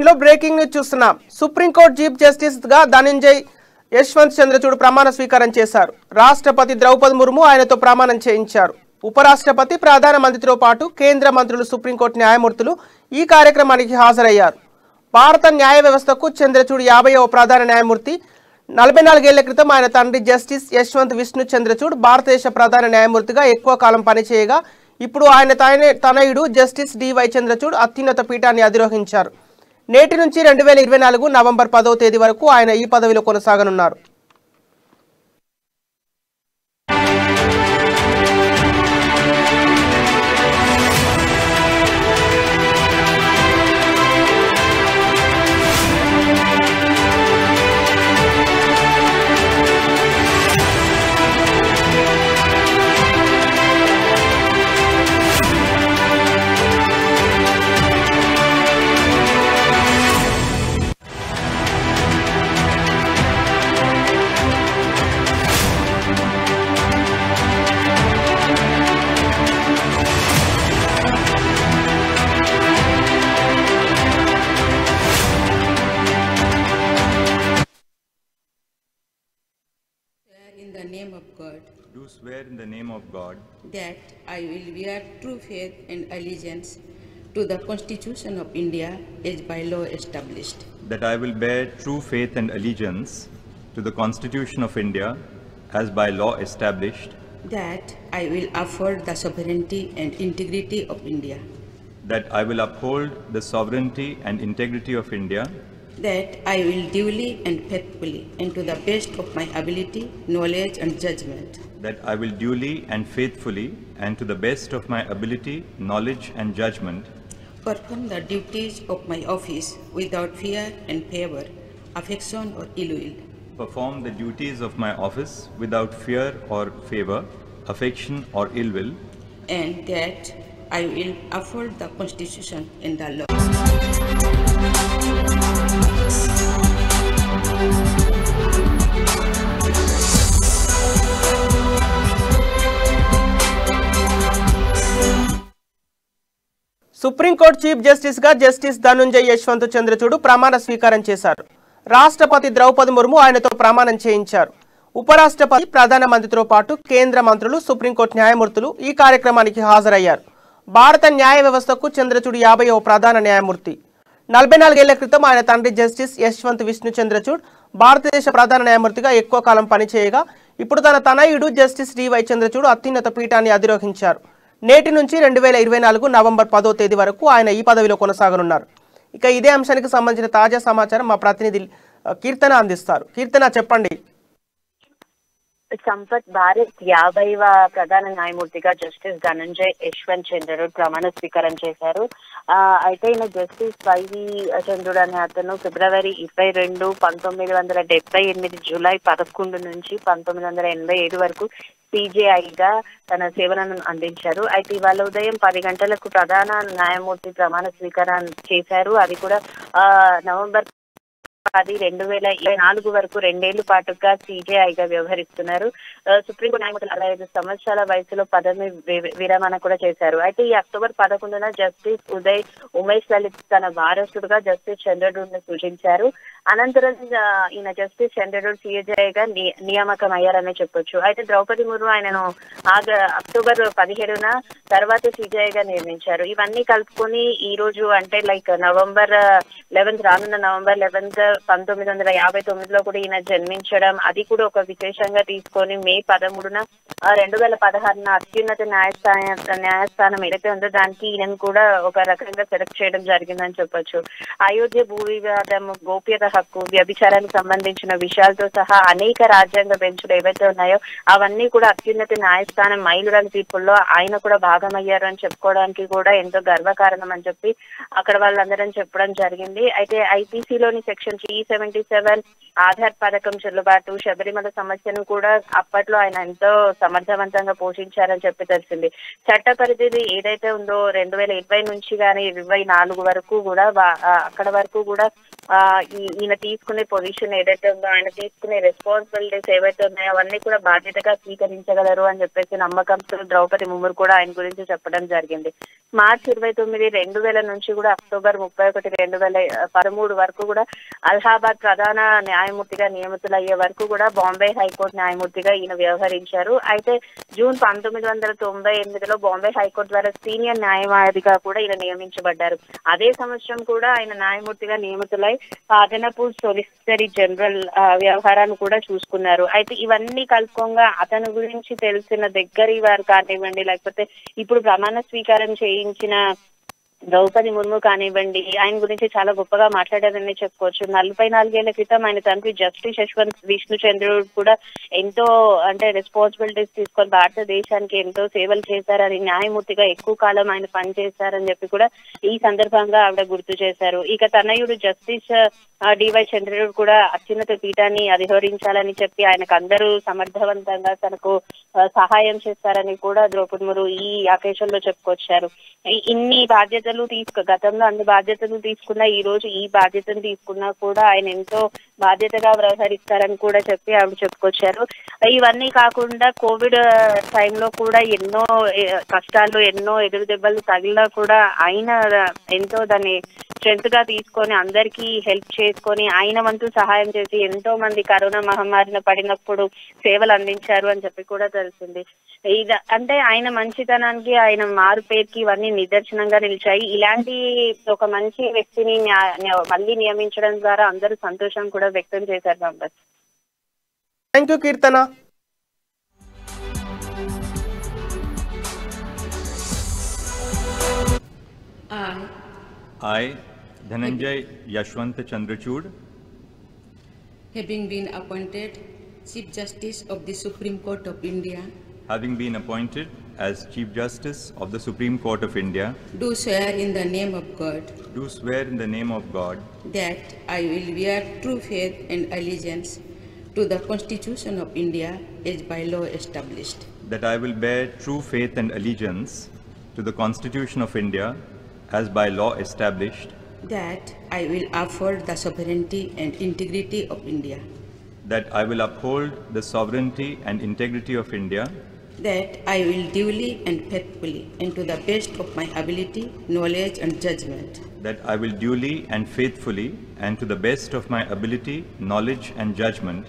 Bulletin లో breaking news చూస్తున్నాం. Supreme court chief justice గా ధనంజయ్ యశ్వంత్ చంద్రచూడ్ ప్రమాణ స్వీకారం చేశారు. రాష్ట్రపతి ద్రౌపది ముర్ము ఆయనతో ప్రమాణం చేయించారు. ఉపరాష్ట్రపతి, ప్రధానమంత్రితో పాటు కేంద్ర మంత్రులు, సుప్రీంకోర్టు న్యాయమూర్తులు ఈ కార్యక్రమానికి హాజరయ్యారు. భారత న్యాయ వ్యవస్థకు చంద్రచూడ్ 50వ ప్రధాన న్యాయమూర్తి. 44 ఏళ్ల క్రితం ఆయన తండ్రి జస్టిస్ యశ్వంత్ విష్ణు చంద్రచూడ్ భారతదేశ ప్రధాన న్యాయమూర్తిగా ఎక్కువ కాలం పనిచేయగా ఇప్పుడు ఆయన తనయుడు జస్టిస్ డివై చంద్రచూడ్ అత్యున్నత పీఠాన్ని అధిరోహించారు. నేటి నుంచి 2024 నవంబర్ 10వ తేదీ వరకు ఆయన ఈ పదవిలో కొనసాగనున్నారు. In the name of God. Do swear in the name of God That I will bear true faith and allegiance to the Constitution of India as by law established. that I will bear true faith and allegiance to the Constitution of India as by law established, That I will uphold the sovereignty and integrity of India. that I will uphold the sovereignty and integrity of India, That I will duly and faithfully and to the best of my ability, knowledge and judgment that I will duly and faithfully and to the best of my ability, knowledge and judgment perform the duties of my office without fear and favor, affection or ill will. perform the duties of my office without fear or favor, affection or ill will, And that I will uphold the Constitution and the law. Supreme court chief justice గా justice Dhananjay Yashwant Chandrachud ప్రమాణ స్వీకారం చేశారు. రాష్ట్రపతి ద్రౌపది ముర్ము ఆయనతో ప్రమాణం చేయించారు. ఉపరాష్ట్రపతి, ప్రధానమంత్రితో పాటు కేంద్ర మంత్రులు, సుప్రీంకోర్టు న్యాయమూర్తులు ఈ కార్యక్రమానికి హాజరయ్యారు. భారత న్యాయ వ్యవస్థకు చంద్రచూడ్ 50వ ప్రధాన న్యాయమూర్తి. 44 ఏళ్ల క్రితం ఆయన తండ్రి జస్టిస్ యశ్వంత్ విష్ణు చంద్రచూడ్ భారతదేశ ప్రధాన న్యాయమూర్తిగా ఎక్కువ కాలం పనిచేయగా ఇప్పుడు తన తనయుడు జస్టిస్ డివై చంద్రచూడ్ అత్యున్నత పీఠాన్ని అధిరోహించారు. నేటి నుంచి 2024 నవంబర్ 10వ తేదీ వరకు ఆయన ఈ పదవిలో కొనసాగనున్నారు. ఇక ఇదే అంశానికి సంబంధించిన తాజా సమాచారం మా ప్రతినిధి కీర్తన అందిస్తారు. కీర్తన, చెప్పండి. సంపత్, భారత్ 50వ ప్రధాన న్యాయమూర్తిగా జస్టిస్ ధనంజయ్ యశ్వంత్ చంద్రచూడ్ ప్రమాణ స్వీకారం చేశారు. అయితే ఈయన జస్టిస్ వైవి చంద్రుడు అనే అతను ఫిబ్రవరి 22, 1978 జూలై 11 నుంచి 1987 వరకు సిజేఐగా తన సేవలను అందించారు. అయితే ఇవాళ ఉదయం 10 గంటలకు ప్రధాన న్యాయమూర్తి ప్రమాణ స్వీకారం చేశారు. అది కూడా నవంబర్ 10, 2024 వరకు 2 ఏళ్ల పాటుగా సిజేఐగా వ్యవహరిస్తున్నారు. సుప్రీంకోర్టు న్యాయమూర్తులు 65 సంవత్సరాల వయసులో పదవి విరమణ కూడా చేశారు. అయితే ఈ అక్టోబర్ 11న జస్టిస్ ఉమేష్ లలిత్ తన వారసుడుగా జస్టిస్ చంద్రచూడ్ ను సూచించారు. అనంతరం ఈయన జస్టిస్ చంద్రచూడ్ సిజేఐగా నియామకం అయ్యారనే చెప్పొచ్చు. అయితే ద్రౌపది ముర్ము ఆయనను అక్టోబర్ 17న తర్వాత సిజేఐగా నియమించారు. ఇవన్నీ కలుపుకొని ఈ రోజు అంటే నవంబర్ 11 రానున్న నవంబర్ 11 1959లో కూడా ఈయన జన్మించడం, అది కూడా ఒక విశేషంగా తీసుకొని మే 13న 2016న అత్యున్నత న్యాయస్థానం ఏదైతే ఉందో దానికి ఈయనను కూడా ఒక రకంగా సెలెక్ట్ చేయడం జరిగిందని చెప్పొచ్చు. అయోధ్య భూ వివాదం, గోప్యత హక్కు, వ్యభిచారానికి సంబంధించిన విషయాలతో సహా అనేక రాజ్యాంగ బెంచ్లు ఏవైతే ఉన్నాయో అవన్నీ కూడా అత్యున్నత న్యాయస్థానం మైలురాలి తీర్పుల్లో ఆయన కూడా భాగమయ్యారు అని చెప్పుకోవడానికి కూడా ఎంతో గర్వకారణం అని చెప్పి అక్కడ వాళ్ళందరం చెప్పడం జరిగింది. అయితే ఐపీసీలోని సెక్షన్ C-77 ఆధార్ పథకం చెల్లుబాటు, శబరిమల సమస్యను కూడా అప్పట్లో ఆయన ఎంతో సమర్థవంతంగా పోషించారని చెప్పి తెలిసింది. చట్ట పరిధి ఏదైతే ఉందో 2020 నుంచి కానీ 24 వరకు కూడా అక్కడ వరకు కూడా ఈయన తీసుకునే పొజిషన్ ఏదైతే ఉందో, ఆయన తీసుకునే రెస్పాన్సిబిలిటీస్ ఏవైతే ఉన్నాయో అవన్నీ కూడా బాధ్యతగా స్వీకరించగలరు అని చెప్పేసి నమ్మకంతో ద్రౌపది ముర్ము కూడా ఆయన గురించి చెప్పడం జరిగింది. మార్చి 29, 2000 నుంచి కూడా అక్టోబర్ 31, 2013 వరకు కూడా అలహాబాద్ ప్రధాన న్యాయమూర్తిగా నియమితులయ్యే వరకు కూడా బాంబే హైకోర్టు న్యాయమూర్తిగా ఈయన వ్యవహరించారు. అయితే జూన్ 1998లో బాంబే హైకోర్టు ద్వారా సీనియర్ న్యాయవాదిగా కూడా ఈయన నియమించబడ్డారు. అదే సంవత్సరం కూడా ఆయన న్యాయమూర్తిగా నియమితులై అదనపు సొలిసిటరీ జనరల్ వ్యవహారాన్ని కూడా చూసుకున్నారు. అయితే ఇవన్నీ కలుపుకోగా అతని గురించి తెలిసిన దగ్గరి వారు కానివ్వండి, లేకపోతే ఇప్పుడు ప్రమాణ స్వీకారం చేయించిన ద్రౌపది ముర్ము కానివ్వండి, ఆయన గురించి చాలా గొప్పగా మాట్లాడారని చెప్పుకోవచ్చు. 44 ఏళ్ల క్రితం ఆయన తండ్రి జస్టిస్ యశ్వంత్ విష్ణుచంద్రుడు కూడా ఎంతో రెస్పాన్సిబిలిటీస్ తీసుకొని భారతదేశానికి ఎంతో సేవలు చేశారని, న్యాయమూర్తిగా ఎక్కువ కాలం ఆయన పనిచేశారని చెప్పి కూడా ఈ సందర్భంగా ఆవిడ గుర్తు చేశారు. ఇక తనయుడు జస్టిస్ డివై చంద్రుడు కూడా అత్యున్నత పీఠాన్ని అధిరోహించాలని చెప్పి ఆయనకు అందరూ సమర్థవంతంగా తనకు సహాయం చేస్తారని కూడా ద్రౌపది ముర్ము ఈ అకేషన్లో చెప్పుకొచ్చారు. ఇన్ని బాధ్యతలు గతంలో అన్ని బాధ్యతలు తీసుకున్నా ఈ రోజు ఈ బాధ్యతను తీసుకున్నా కూడా ఆయన ఎంతో బాధ్యతగా వ్యవహరిస్తారని కూడా చెప్పి ఆవిడ చెప్పుకొచ్చారు. ఇవన్నీ కాకుండా కోవిడ్ టైంలో కూడా ఎన్నో కష్టాలు, ఎన్నో ఎదురు దెబ్బలు తగిలినా కూడా ఆయన ఎంతో దాన్ని స్ట్రెంత్ గా తీసుకొని అందరికీ హెల్ప్ చేసుకొని ఆయన వంతు సహాయం చేసి ఎంతో మంది కరోనా మహమ్మారిన పడినప్పుడు సేవలు అందించారు అని చెప్పి కూడా తెలిసింది. ఆయన మంచితనానికి, ఆయన మారు పేరుకి ఇవన్నీ నిదర్శనంగా నిలిచాయి. ఇలాంటి ఒక మంచి వ్యక్తిని మళ్ళీ నియమించడం ద్వారా అందరూ సంతోషం కూడా వ్యక్తం చేశారు. Thank you Keerthana. I, Dhananjay Yashwant Chandrachud, having been appointed Chief Justice of the Supreme Court of India, having been appointed as Chief Justice of the Supreme Court of India, do swear in the name of God do swear in the name of God that I will bear true faith and allegiance to the Constitution of India as by law established, that I will bear true faith and allegiance to the Constitution of India as by law established, that I will uphold the sovereignty and integrity of India, that I will uphold the sovereignty and integrity of India, that I will duly and faithfully and to the best of my ability, knowledge and judgment, that I will duly and faithfully and to the best of my ability, knowledge and judgment